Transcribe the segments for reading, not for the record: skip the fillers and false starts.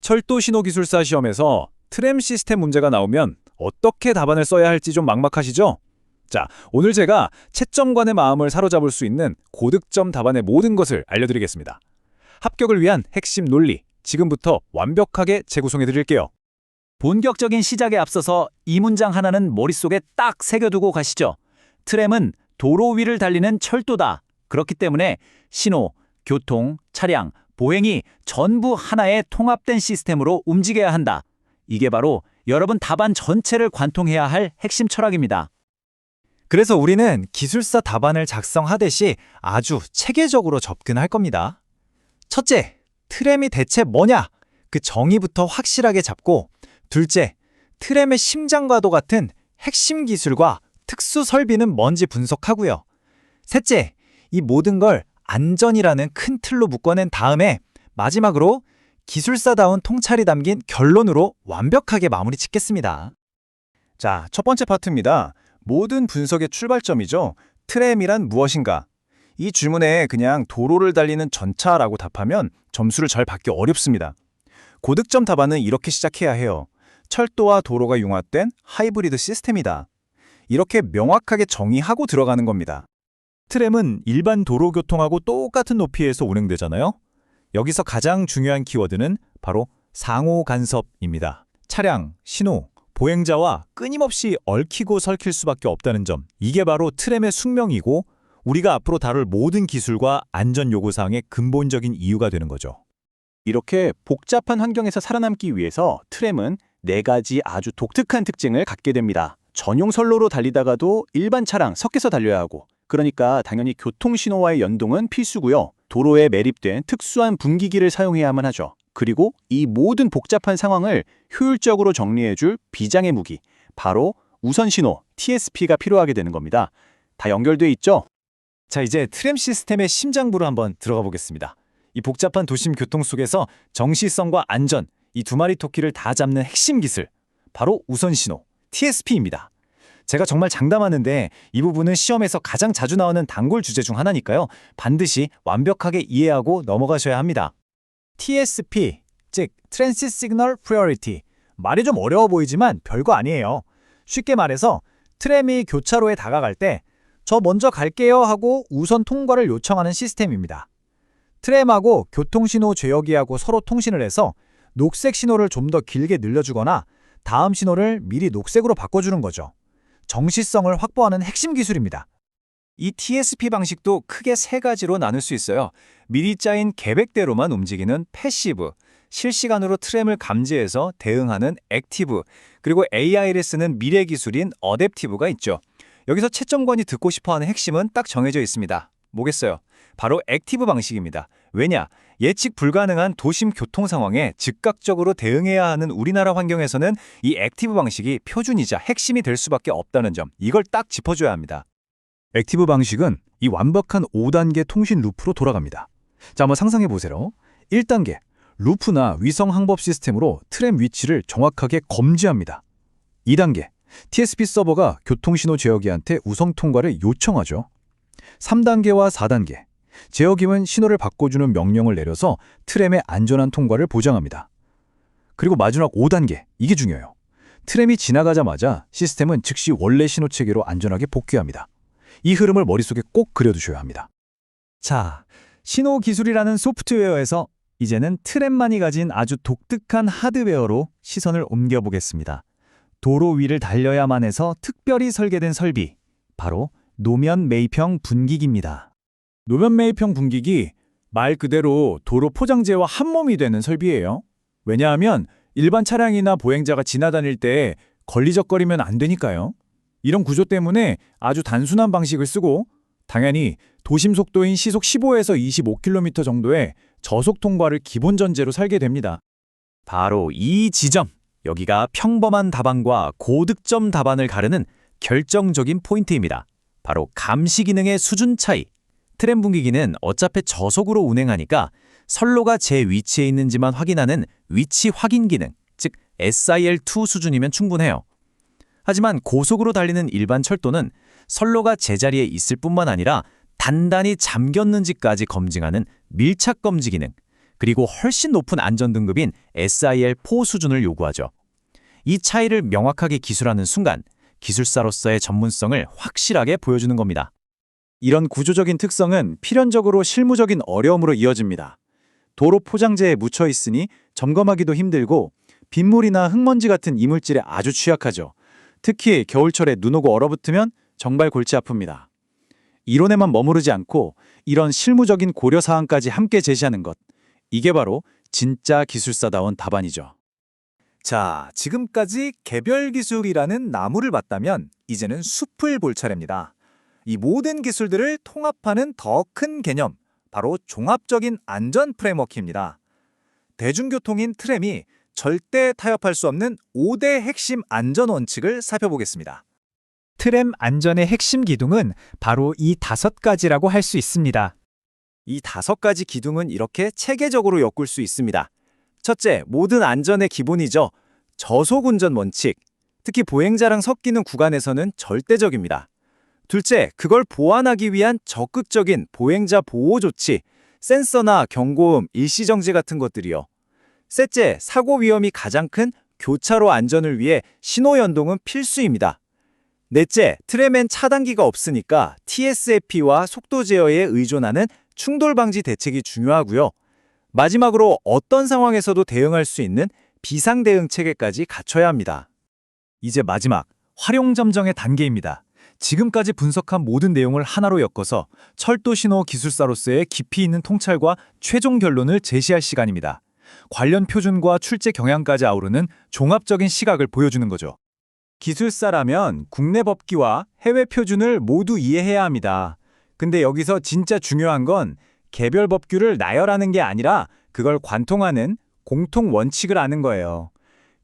철도 신호기술사 시험에서 트램 시스템 문제가 나오면 어떻게 답안을 써야 할지 좀 막막하시죠? 자, 오늘 제가 채점관의 마음을 사로잡을 수 있는 고득점 답안의 모든 것을 알려드리겠습니다. 합격을 위한 핵심 논리, 지금부터 완벽하게 재구성해 드릴게요. 본격적인 시작에 앞서서 이 문장 하나는 머릿속에 딱 새겨두고 가시죠. 트램은 도로 위를 달리는 철도다. 그렇기 때문에 신호, 교통, 차량, 보행이 전부 하나의 통합된 시스템으로 움직여야 한다. 이게 바로 여러분 답안 전체를 관통해야 할 핵심 철학입니다. 그래서 우리는 기술사 답안을 작성하듯이 아주 체계적으로 접근할 겁니다. 첫째, 트램이 대체 뭐냐? 그 정의부터 확실하게 잡고, 둘째, 트램의 심장과도 같은 핵심 기술과 특수 설비는 뭔지 분석하고요. 셋째, 이 모든 걸 안전이라는 큰 틀로 묶어낸 다음에 마지막으로 기술사다운 통찰이 담긴 결론으로 완벽하게 마무리 짓겠습니다. 자, 첫 번째 파트입니다. 모든 분석의 출발점이죠. 트램이란 무엇인가? 이 질문에 그냥 도로를 달리는 전차라고 답하면 점수를 잘 받기 어렵습니다. 고득점 답안은 이렇게 시작해야 해요. 철도와 도로가 융합된 하이브리드 시스템이다. 이렇게 명확하게 정의하고 들어가는 겁니다. 트램은 일반 도로교통하고 똑같은 높이에서 운행되잖아요. 여기서 가장 중요한 키워드는 바로 상호 간섭입니다. 차량, 신호, 보행자와 끊임없이 얽히고 설킬 수밖에 없다는 점. 이게 바로 트램의 숙명이고 우리가 앞으로 다룰 모든 기술과 안전 요구사항의 근본적인 이유가 되는 거죠. 이렇게 복잡한 환경에서 살아남기 위해서 트램은 4가지 아주 독특한 특징을 갖게 됩니다. 전용 선로로 달리다가도 일반 차량 섞여서 달려야 하고, 그러니까 당연히 교통신호와의 연동은 필수고요. 도로에 매립된 특수한 분기기를 사용해야만 하죠. 그리고 이 모든 복잡한 상황을 효율적으로 정리해줄 비장의 무기, 바로 우선신호, TSP가 필요하게 되는 겁니다. 다 연결돼 있죠? 자, 이제 트램 시스템의 심장부로 한번 들어가 보겠습니다. 이 복잡한 도심 교통 속에서 정시성과 안전, 이 두 마리 토끼를 다 잡는 핵심 기술, 바로 우선신호, TSP입니다. 제가 정말 장담하는데 이 부분은 시험에서 가장 자주 나오는 단골 주제 중 하나니까요. 반드시 완벽하게 이해하고 넘어가셔야 합니다. TSP, 즉 Transit Signal Priority. 말이 좀 어려워 보이지만 별거 아니에요. 쉽게 말해서 트램이 교차로에 다가갈 때 저 먼저 갈게요 하고 우선 통과를 요청하는 시스템입니다. 트램하고 교통신호 제어기하고 서로 통신을 해서 녹색 신호를 좀 더 길게 늘려주거나 다음 신호를 미리 녹색으로 바꿔주는 거죠. 정시성을 확보하는 핵심 기술입니다. 이 TSP 방식도 크게 3가지로 나눌 수 있어요. 미리 짜인 계획대로만 움직이는 패시브, 실시간으로 트램을 감지해서 대응하는 액티브, 그리고 AI를 쓰는 미래 기술인 어댑티브가 있죠. 여기서 채점관이 듣고 싶어하는 핵심은 딱 정해져 있습니다. 뭐겠어요? 바로 액티브 방식입니다. 왜냐? 예측 불가능한 도심 교통 상황에 즉각적으로 대응해야 하는 우리나라 환경에서는 이 액티브 방식이 표준이자 핵심이 될 수밖에 없다는 점, 이걸 딱 짚어줘야 합니다. 액티브 방식은 이 완벽한 5단계 통신 루프로 돌아갑니다. 자, 한번 상상해 보세요. 1단계, 루프나 위성 항법 시스템으로 트램 위치를 정확하게 검지합니다. 2단계, TSP 서버가 교통신호 제어기한테 우선 통과를 요청하죠. 3단계와 4단계, 제어기는 신호를 바꿔주는 명령을 내려서 트램의 안전한 통과를 보장합니다. 그리고 마지막 5단계, 이게 중요해요. 트램이 지나가자마자 시스템은 즉시 원래 신호 체계로 안전하게 복귀합니다. 이 흐름을 머릿속에 꼭 그려두셔야 합니다. 자, 신호 기술이라는 소프트웨어에서 이제는 트램만이 가진 아주 독특한 하드웨어로 시선을 옮겨보겠습니다. 도로 위를 달려야만 해서 특별히 설계된 설비, 바로 노면 매입형 분기기입니다. 노면 매입형 분기기, 말 그대로 도로 포장재와 한몸이 되는 설비예요. 왜냐하면 일반 차량이나 보행자가 지나다닐 때 걸리적거리면 안 되니까요. 이런 구조 때문에 아주 단순한 방식을 쓰고 당연히 도심 속도인 시속 15에서 25km 정도의 저속 통과를 기본 전제로 설계됩니다. 바로 이 지점, 여기가 평범한 답안과 고득점 답안을 가르는 결정적인 포인트입니다. 바로 감시 기능의 수준 차이. 트램 분기기는 어차피 저속으로 운행하니까 선로가 제 위치에 있는지만 확인하는 위치 확인 기능, 즉 SIL2 수준이면 충분해요. 하지만 고속으로 달리는 일반 철도는 선로가 제자리에 있을 뿐만 아니라 단단히 잠겼는지까지 검증하는 밀착 검지 기능, 그리고 훨씬 높은 안전 등급인 SIL4 수준을 요구하죠. 이 차이를 명확하게 기술하는 순간 기술사로서의 전문성을 확실하게 보여주는 겁니다. 이런 구조적인 특성은 필연적으로 실무적인 어려움으로 이어집니다. 도로 포장재에 묻혀 있으니 점검하기도 힘들고 빗물이나 흙먼지 같은 이물질에 아주 취약하죠. 특히 겨울철에 눈 오고 얼어붙으면 정말 골치 아픕니다. 이론에만 머무르지 않고 이런 실무적인 고려사항까지 함께 제시하는 것. 이게 바로 진짜 기술사다운 답안이죠. 자, 지금까지 개별 기술이라는 나무를 봤다면 이제는 숲을 볼 차례입니다. 이 모든 기술들을 통합하는 더 큰 개념, 바로 종합적인 안전 프레임워크입니다. 대중교통인 트램이 절대 타협할 수 없는 5대 핵심 안전 원칙을 살펴보겠습니다. 트램 안전의 핵심 기둥은 바로 이 5가지라고 할 수 있습니다. 이 5가지 기둥은 이렇게 체계적으로 엮을 수 있습니다. 첫째, 모든 안전의 기본이죠. 저속운전 원칙. 특히 보행자랑 섞이는 구간에서는 절대적입니다. 둘째, 그걸 보완하기 위한 적극적인 보행자 보호 조치, 센서나 경고음, 일시정지 같은 것들이요. 셋째, 사고 위험이 가장 큰 교차로 안전을 위해 신호 연동은 필수입니다. 넷째, 트램엔 차단기가 없으니까 TSFP와 속도 제어에 의존하는 충돌 방지 대책이 중요하고요. 마지막으로 어떤 상황에서도 대응할 수 있는 비상 대응 체계까지 갖춰야 합니다. 이제 마지막, 활용 점정의 단계입니다. 지금까지 분석한 모든 내용을 하나로 엮어서 철도 신호 기술사로서의 깊이 있는 통찰과 최종 결론을 제시할 시간입니다. 관련 표준과 출제 경향까지 아우르는 종합적인 시각을 보여주는 거죠. 기술사라면 국내 법규와 해외 표준을 모두 이해해야 합니다. 근데 여기서 진짜 중요한 건 개별 법규를 나열하는 게 아니라 그걸 관통하는 공통 원칙을 아는 거예요.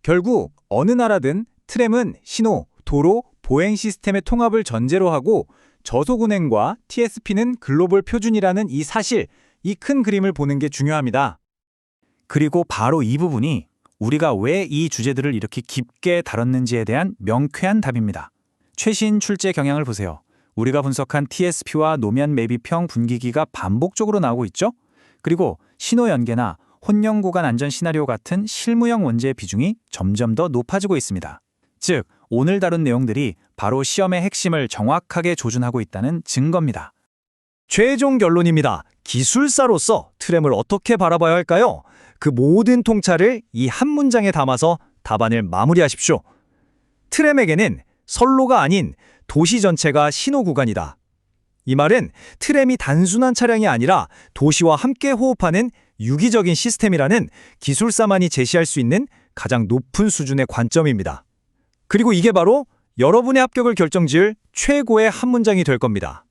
결국 어느 나라든 트램은 신호, 도로, 보행 시스템의 통합을 전제로 하고 저속 운행과 TSP는 글로벌 표준이라는 이 사실, 이 큰 그림을 보는 게 중요합니다. 그리고 바로 이 부분이 우리가 왜 이 주제들을 이렇게 깊게 다뤘는지에 대한 명쾌한 답입니다. 최신 출제 경향을 보세요. 우리가 분석한 TSP와 노면 매비평 분기기가 반복적으로 나오고 있죠? 그리고 신호 연계나 혼용 구간 안전 시나리오 같은 실무형 원제의 비중이 점점 더 높아지고 있습니다. 즉, 오늘 다룬 내용들이 바로 시험의 핵심을 정확하게 조준하고 있다는 증거입니다. 최종 결론입니다. 기술사로서 트램을 어떻게 바라봐야 할까요? 그 모든 통찰을 이 한 문장에 담아서 답안을 마무리하십시오. 트램에게는 선로가 아닌 도시 전체가 신호 구간이다. 이 말은 트램이 단순한 차량이 아니라 도시와 함께 호흡하는 유기적인 시스템이라는 기술사만이 제시할 수 있는 가장 높은 수준의 관점입니다. 그리고 이게 바로 여러분의 합격을 결정지을 최고의 한 문장이 될 겁니다.